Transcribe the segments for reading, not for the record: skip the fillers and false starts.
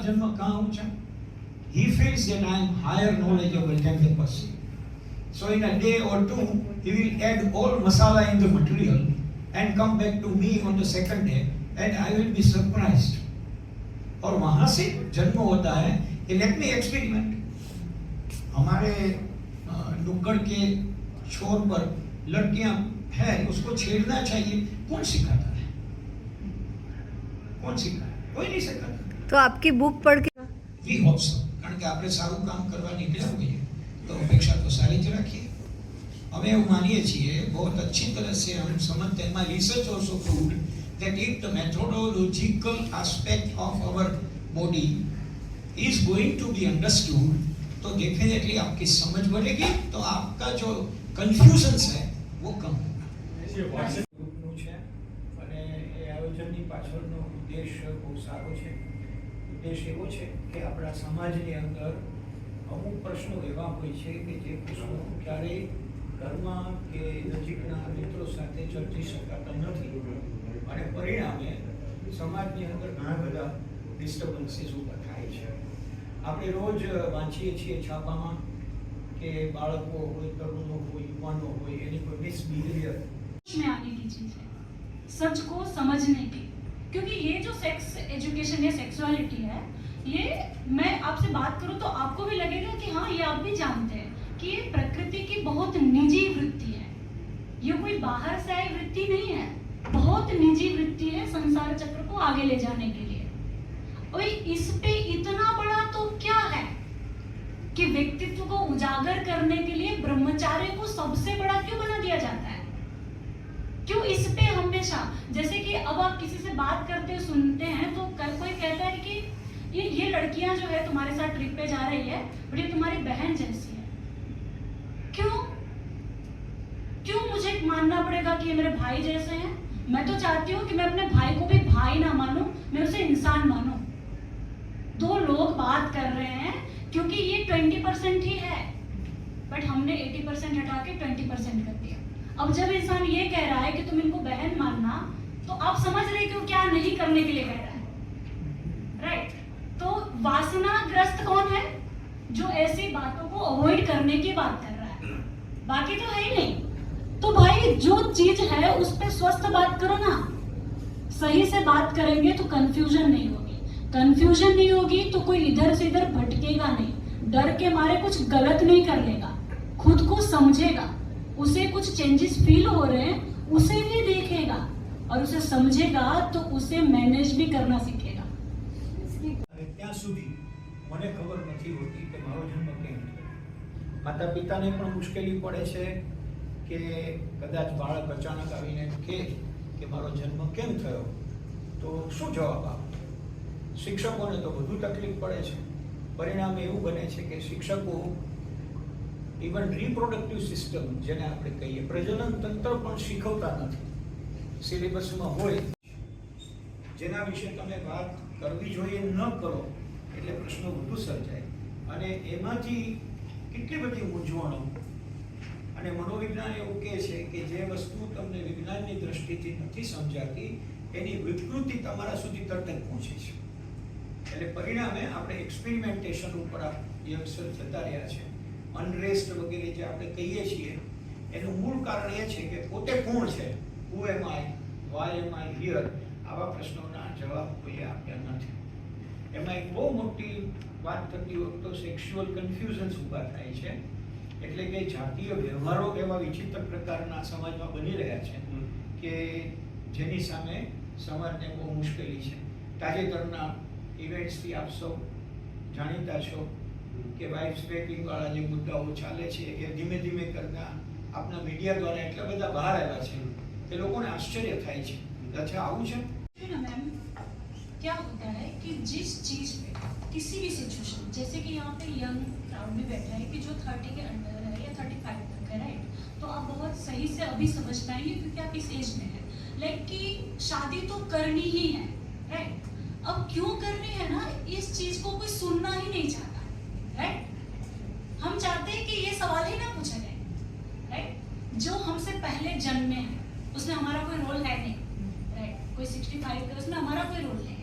जन्म कहाँ ऊंचा? He feels that I am higher knowledgeable than the person. So in a day or two, he will add all masala in the material and come back to me on the second day, and I will be surprised. और वहाँ से जन्म होता है कि let me experiment. हमारे नुक्कड़ के छोर पर लड़कियां है, उसको छेड़ना चाहिए, कौन सिखाता है? कौन सिखाता है? कोई नहीं सिखाता। तो आपकी बुक पढ़ के वी होप सो, કારણ કે આપણે સારું કામ કરવા નીકળ્યા હોઈએ તો અપેક્ષા તો સારી જ રાખીએ। અમે એવું માનીએ છીએ, बहुत अच्छी तरह से हम समझते हैं, my research also proved that if the methodological aspect of our body is going to be understood, तो डेफिनेटली आपकी समझ बढ़ेगी, तो आपका जो કન્ફ્યુઝન્સ है वो कम होगा। ગ્રુપનું છે અને એ આયોજનની પાછળનો ઉદ્દેશ બહુ સારો છે। ઉદ્દેશ એવો છે કે આપણા સમાજની અંદર અમુક પ્રશ્નો એવા હોય છે કે જે પ્રશ્નો ક્યારેય ઘરમાં કે નજીકના મિત્રો સાથે ચર્ચી શકાતા નથી અને પરિણામે સમાજની અંદર ઘણા બધા ડિસ્ટર્બન્સીસ ઊભા થાય છે। આપણે રોજ વાંચીએ છીએ છાપામાં કે બાળકો હોય, તરુણો હોય, યુવાનો હોય, એની કોઈ મિસબિહેવિયર में आने की चीज है, सच को समझने की। क्योंकि ये जो सेक्स एजुकेशन या सेक्सुअलिटी है, ये मैं आपसे बात करूं तो आपको भी लगेगा कि हाँ, ये आप भी जानते हैं कि ये प्रकृति की बहुत निजी वृत्ति है। ये कोई बाहर से आई वृत्ति नहीं है, बहुत निजी वृत्ति है संसार चक्र को आगे ले जाने के लिए। और इस पे इतना बड़ा तो क्या है कि व्यक्तित्व को उजागर करने के लिए ब्रह्मचार्य को सबसे बड़ा क्यों बना दिया जाता है? क्यों इस पे हमेशा, जैसे कि अब आप किसी से बात करते सुनते हैं तो कोई कहता है कि ये लड़कियां जो है तुम्हारे साथ ट्रिप पे जा रही है, बट ये तुम्हारी बहन जैसी है। क्यों मुझे मानना पड़ेगा कि ये मेरे भाई जैसे हैं? मैं तो चाहती हूँ कि मैं अपने भाई को भी भाई ना मानूं, मैं उसे इंसान मानूं। दो लोग बात कर रहे हैं क्योंकि ये 20% ही है, बट हमने 80% हटा के 20% कर दिया। अब जब इंसान ये कह रहा है कि तुम इनको बहन मानना, तो आप समझ रहे हो क्या नहीं करने के लिए कह रहा है, राइट? तो वासनाग्रस्त कौन है? जो ऐसी बातों को अवॉइड करने की बात कर रहा है, बाकी तो है ही नहीं। तो भाई जो चीज है उस पे स्वस्थ बात करो ना, सही से बात करेंगे तो कंफ्यूजन नहीं होगी। कंफ्यूजन नहीं होगी तो कोई इधर से इधर भटकेगा नहीं, डर के मारे कुछ गलत नहीं कर लेगा, खुद को समझेगा, उसे कुछ चेंजेस फील हो रहे हैं उसे भी देखेगा और उसे समझेगा तो उसे मैनेज भी करना सीखेगा। ત્યાં સુધી મને ખબર નથી હોતી કે મારો જન્મ કેમ થયો। માતા પિતાને પણ મુશ્કેલી પડે છે કે કદાચ બાળક અચાનક આવીને કહે કે મારો જન્મ કેમ થયો, તો શું જવાબ આપે? શિક્ષકોને તો વધુ તકલીફ પડે છે। પરિણામે એવું બને છે કે શિક્ષકો ઇવન રિપ્રોડક્ટિવ સિસ્ટમ જેને આપણે કહીએ, પ્રજનન તંત્ર પણ શીખવતા નથી। સિલેબસમાં હોય જેના વિશે તમે વાત કરવી જોઈએ ન કરો એટલે પ્રશ્નો વધુ સર્જાય અને એમાંથી કેટલી બધી મૂંઝવણો। અને મનોવિજ્ઞાન એવું કહે છે કે જે વસ્તુ તમને વિજ્ઞાનની દ્રષ્ટિથી નથી સમજાતી એની વિકૃતિ તમારા સુધી તરત જ પહોંચે છે। એટલે પરિણામે આપણે એક્સપેરિમેન્ટેશન ઉપર યંગસ્ટર જતા રહ્યા છે। અનરેસ્ટ વગેરે જે આપણે કહીએ છીએ એનું મૂળ કારણ એ છે કે પોતે કોણ છે, હુ એમ આઈ, વાય એમ આઈ હિયર, આવા પ્રશ્નોના જવાબ કોઈએ આપ્યા નથી। એમાં એક બહુ મોટી વાત થતી વખતે સેક્સ્યુઅલ કન્ફ્યુઝન્સ ઊભા થાય છે। એટલે કે જાતીય વ્યવહારો એવા વિચિત્ર પ્રકારના સમાજમાં બની રહ્યા છે કે જેની સામે સમાજને બહુ મુશ્કેલી છે। તાજેતરના ઇવેન્ટ્સથી આપ સૌ જાણીતા છો કે વાઇફ સ્પેકિંગ વાળા જે મુદ્દાઓ ચાલે છે એ ધીમે ધીમે કરતા આપના મીડિયા દ્વારા એટલા બધા બહાર આવ્યા છે કે લોકોને આશ્ચર્ય થાય છે। अच्छा આવું છે? मैम, क्या होता है कि जिस चीज पे किसी भी सिचुएशन, जैसे कि यहाँ पे यंग क्राउड में बैठा है कि जो 30 के अंडर है या 35 तक है, राइट? तो आप बहुत सही से अभी समझ पाएंगे क्योंकि आप इस एज में है, लाइक कि शादी तो करनी ही है, राइट? अब क्यों करनी है ना, इस चीज को कोई सुनना ही नहीं चाहता, राइट? हम चाहते हैं कि ये सवाल ही ना पूछा जाए, राइट? जो हमसे पहले जन्मे हैं उसमें हमारा कोई रोल है नहीं, राइट? कोई 65 का उसमें हमारा कोई रोल नहीं है,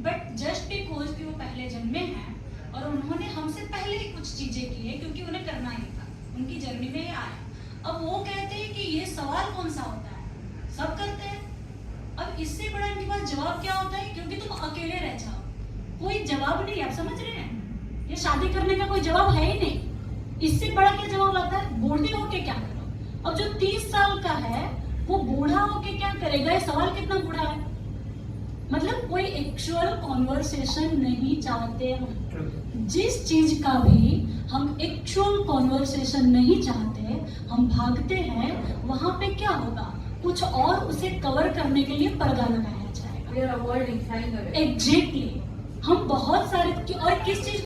बट जस्ट बिकॉज कि वो पहले जन्मे हैं और उन्होंने हमसे पहले ही कुछ चीजें की है क्योंकि उन्हें करना ही था, उनकी जर्नी में ये आया। अब वो कहते हैं कि ये सवाल कौन सा होता है, सब करते हैं। अब इससे बड़ा इनके पास जवाब क्या होता है, क्योंकि तुम अकेले रह जाओ, कोई जवाब नहीं। आप समझ रहे हैं, ये शादी करने का कोई जवाब है ही नहीं। इससे बड़ा क्या जवाब आता है, बूढ़े होके क्या करो। अब जो 30 साल का है वो बूढ़ा होके क्या करेगा, ये सवाल कितना बूढ़ा है। मतलब कोई एक्चुअल कॉन्वर्सेशन नहीं चाहते हम। जिस चीज का भी हम एक्चुअल कॉन्वर्सेशन नहीं चाहते, हम भागते हैं, वहां पे क्या होगा, कुछ और उसे कवर करने के लिए पर्दा लगाया जाएगा। एग्जैक्टली। हम बहुत सारे और किस चीज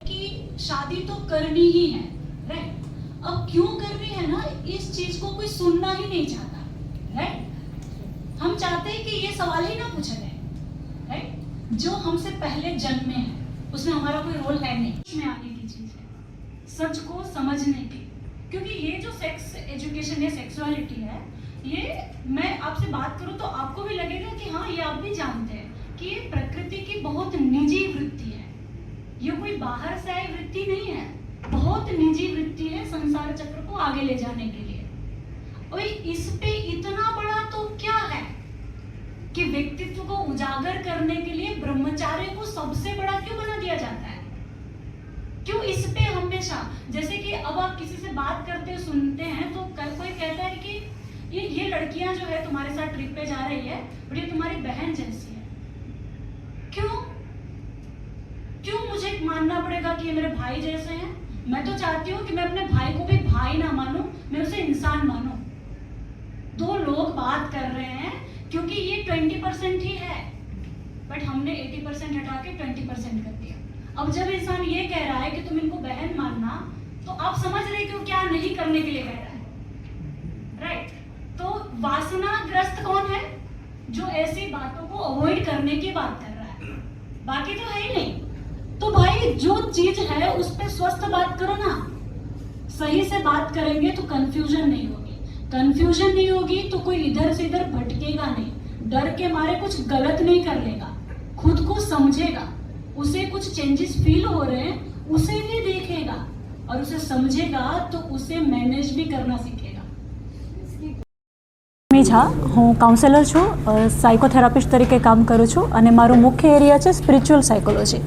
की शादी तो करनी ही है, राइट। अब क्यों करनी है ना, इस चीज को कोई सुनना ही नहीं चाहता, राइट। हम चाहते हैं कि ये सवाल ही ना पूछा जाए, राइट। जो हमसे पहले जन्मे हैं उसमें हमारा कोई रोल है नहीं। उसमें आने की चीज है, सच को समझने की। क्योंकि ये जो सेक्स एजुकेशन है, सेक्सुअलिटी है, ये मैं आपसे बात करूं तो आपको भी लगेगा कि हाँ, ये आप भी जानते हैं कि ये प्रकृति की बहुत निजी वृत्ति है। ये कोई बाहर से आई वृत्ति नहीं है, बहुत निजी वृत्ति है संसार चक्र को आगे ले जाने के लिए। और इस पे इतना बड़ा तो क्या है कि व्यक्तित्व को उजागर करने के लिए ब्रह्मचार्य को सबसे बड़ा क्यों बना दिया जाता है। क्यों इस पे हमेशा, जैसे कि अब आप किसी से बात करते सुनते हैं तो कोई कहता है कि ये लड़कियां जो है तुम्हारे साथ ट्रिप पे जा रही है, बट ये तुम्हारी बहन जैसी है। क्यों मुझे मानना पड़ेगा कि ये मेरे भाई जैसे हैं। मैं तो चाहती हूँ कि मैं अपने भाई को भी भाई ना मानूं, मैं उसे इंसान मानूं। दो लोग बात कर रहे हैं क्योंकि ये 20% ही है, बट हमने 80% हटा के 20% कर दिया। अब जब इंसान ये कह रहा है कि तुम इनको बहन मानना, तो आप समझ रहे हो क्या नहीं करने के लिए कह रहा है, राइट। तो वासनाग्रस्त कौन है, जो ऐसी बातों को अवॉइड करने की बात कर रहा है, बाकी तो है ही नहीं। तो भाई जो चीज है उस पर स्वस्थ बात करो ना, सही से बात करेंगे तो कंफ्यूजन नहीं होगी। कंफ्यूजन नहीं होगी तो कोई इधर से इधर भटकेगा नहीं, डर के मारे कुछ गलत नहीं कर लेगा, खुद को समझेगा, उसे कुछ चेंजेस फील हो रहे हैं उसे भी देखेगा, और उसे समझेगा तो उसे मैनेज भी करना सीखेगा। झा હું કાઉન્સેલર છું, સાયકોથેરાપિસ્ટ તરીકે કામ કરું છું અને મારો મુખ્ય એરિયા છે spiritual psychology.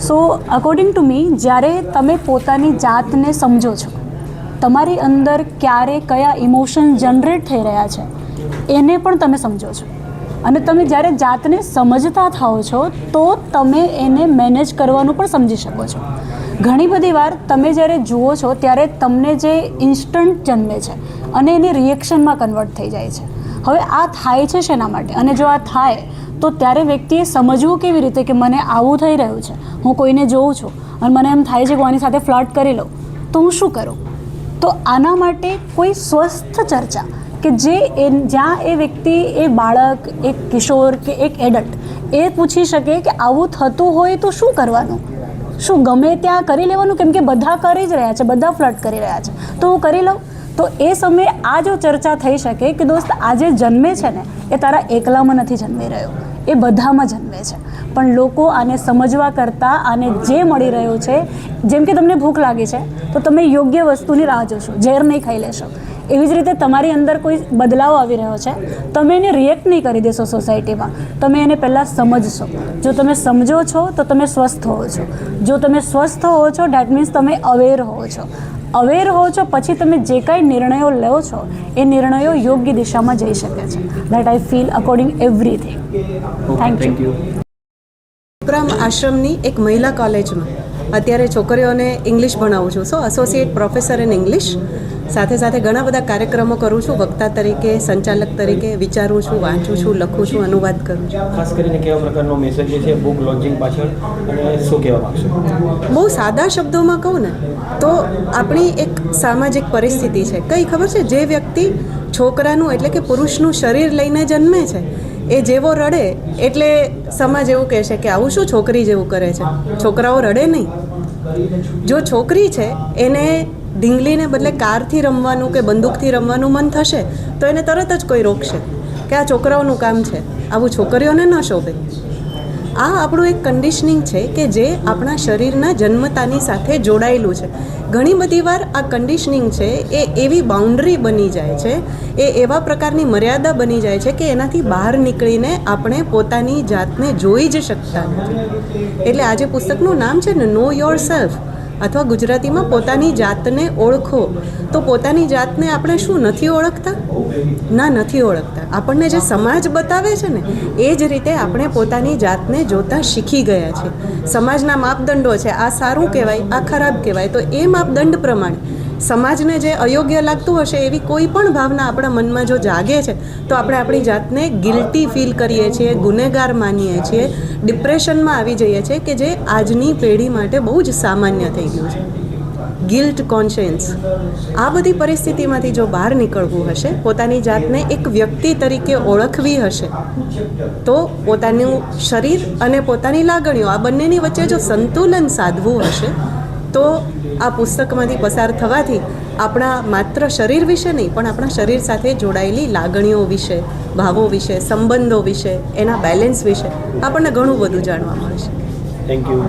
So according to me, જ્યારે તમે પોતાની જાતને સમજો છો, તમારી અંદર ક્યારે કયા ઇમોશન જનરેટ થઈ રહ્યા છે એને પણ તમે સમજો છો, અને તમે જ્યારે જાતને સમજતા થાઓ છો તો તમે એને મેનેજ કરવાનું પણ સમજી શકો છો. ઘણી બધી વાર તમે જ્યારે જુઓ છો ત્યારે તમને જે ઇન્સ્ટન્ટ જન્મે છે અને એની રિએક્શનમાં કન્વર્ટ થઈ જાય છે. હવે આ થાય છે શેના માટે, અને જો આ થાય તો ત્યારે વ્યક્તિએ સમજવું કેવી રીતે કે મને આવું થઈ રહ્યું છે, હું કોઈને જોઉં છું અને મને એમ થાય છે કે હું આની સાથે ફ્લર્ટ કરી લઉં તો હું શું કરું. તો આના માટે કોઈ સ્વસ્થ ચર્ચા કે જે જ્યાં એ વ્યક્તિ, એ બાળક, એક કિશોર કે એક એડલ્ટ એ પૂછી શકે કે આવું થતું હોય તો શું કરવાનું, શું ગમે ત્યાં કરી લેવાનું, કેમ કે બધા કરી જ રહ્યા છે, બધા ફ્લર્ટ કરી રહ્યા છે તો હું કરી લઉં. તો એ સમયે આ જો ચર્ચા થઈ શકે કે દોસ્ત આ જે જન્મે છે ને એ તારા એકલામાં નથી જન્મી રહ્યો, એ બધામાં જન્મે છે. પણ લોકો આને સમજવા કરતાં આને જે મળી રહ્યો છે, જેમ કે તમને ભૂખ લાગી છે તો તમે યોગ્ય વસ્તુની રાહ જોશો, ઝેર નહીં ખાઈ લેશો. એવી જ રીતે તમારી અંદર કોઈ બદલાવ આવી રહ્યો છે, તમે એને રિએક્ટ નહીં કરી દેશો સોસાયટીમાં, તમે એને પહેલાં સમજશો. જો તમે સમજો છો તો તમે સ્વસ્થ હોવો છો. જો તમે સ્વસ્થ હોવો છો ડેટ મીન્સ તમે અવેર હોવો છો. અવેર હો છો પછી તમે જે કાંઈ નિર્ણયો લો છો એ નિર્ણયો યોગ્ય દિશામાં જઈ શકે છે. That I feel according everything. Thank you. Program આશ્રમની એક મહિલા કોલેજમાં અત્યારે છોકરીઓને ઇંગ્લિશ ભણાવું છું. So associate professor in English. સાથે સાથે ઘણા બધા કાર્યક્રમો કરું છું, વક્તા તરીકે, સંચાલક તરીકે, વિચારું છું, વાંચું છું, લખું છું, અનુવાદ કરું છું. ખાસ કરીને કેવા પ્રકારનો મેસેજ છે બુક લોન્ચિંગ પાછળ, અને શું કહેવા માગશો? બહુ સાદા શબ્દોમાં કહું ને તો આપણી એક સામાજિક પરિસ્થિતિ છે. કઈ ખબર છે, જે વ્યક્તિ છોકરાનું એટલે કે પુરુષનું શરીર લઈને જન્મે છે એ જેવો રડે એટલે સમાજ એવું કહે છે કે આવું શું છોકરી જેવું કરે છે. છોકરાઓ રડે નહીં. જો છોકરી છે એને ઢીંગલીને બદલે કારથી રમવાનું કે બંદૂકથી રમવાનું મન થશે તો એને તરત જ કોઈ રોકશે કે આ છોકરાઓનું કામ છે, આવું છોકરીઓને ન શોભે. આ આપણું એક કન્ડિશનિંગ છે કે જે આપણા શરીરના જન્મતાની સાથે જોડાયેલું છે. ઘણી બધી વાર આ કન્ડિશનિંગ છે એ એવી બાઉન્ડ્રી બની જાય છે, એ એવા પ્રકારની મર્યાદા બની જાય છે કે એનાથી બહાર નીકળીને આપણે પોતાની જાતને જોઈ જ શકતા નથી. એટલે આ જે પુસ્તકનું નામ છે ને, નો યોર સેલ્ફ, અથવા ગુજરાતીમાં પોતાની જાતને ઓળખો. તો પોતાની જાતને આપણે શું નથી ઓળખતા? ના, નથી ઓળખતા. આપણને જે સમાજ બતાવે છે ને એ જ રીતે આપણે પોતાની જાતને જોતા શીખી ગયા છે. સમાજના માપદંડો છે, આ સારું કહેવાય, આ ખરાબ કહેવાય. તો એ માપદંડ પ્રમાણે સમાજને જે અયોગ્ય લાગતું હશે એવી કોઈ પણ ભાવના આપણા મનમાં જો જાગે છે તો આપણે આપણી જાતને ગિલ્ટી ફીલ કરીએ છીએ, ગુનેગાર માનીએ છીએ, ડિપ્રેશનમાં આવી જઈએ છીએ, કે જે આજની પેઢી માટે બહુ જ સામાન્ય થઈ ગયું છે. ગિલ્ટ કોન્શિયન્સ, આ બધી પરિસ્થિતિમાંથી જો બહાર નીકળવું હશે, પોતાની જાતને એક વ્યક્તિ તરીકે ઓળખવી હશે, તો પોતાનું શરીર અને પોતાની લાગણીઓ આ બંનેની વચ્ચે જો સંતુલન સાધવું હશે, તો આ પુસ્તકમાંથી પસાર થવાથી આપણા માત્ર શરીર વિશે નહીં પણ આપણા શરીર સાથે જોડાયેલી લાગણીઓ વિશે, ભાવો વિશે, સંબંધો વિશે, એના બેલેન્સ વિશે આપણને ઘણું બધું જાણવા મળશે. Thank you.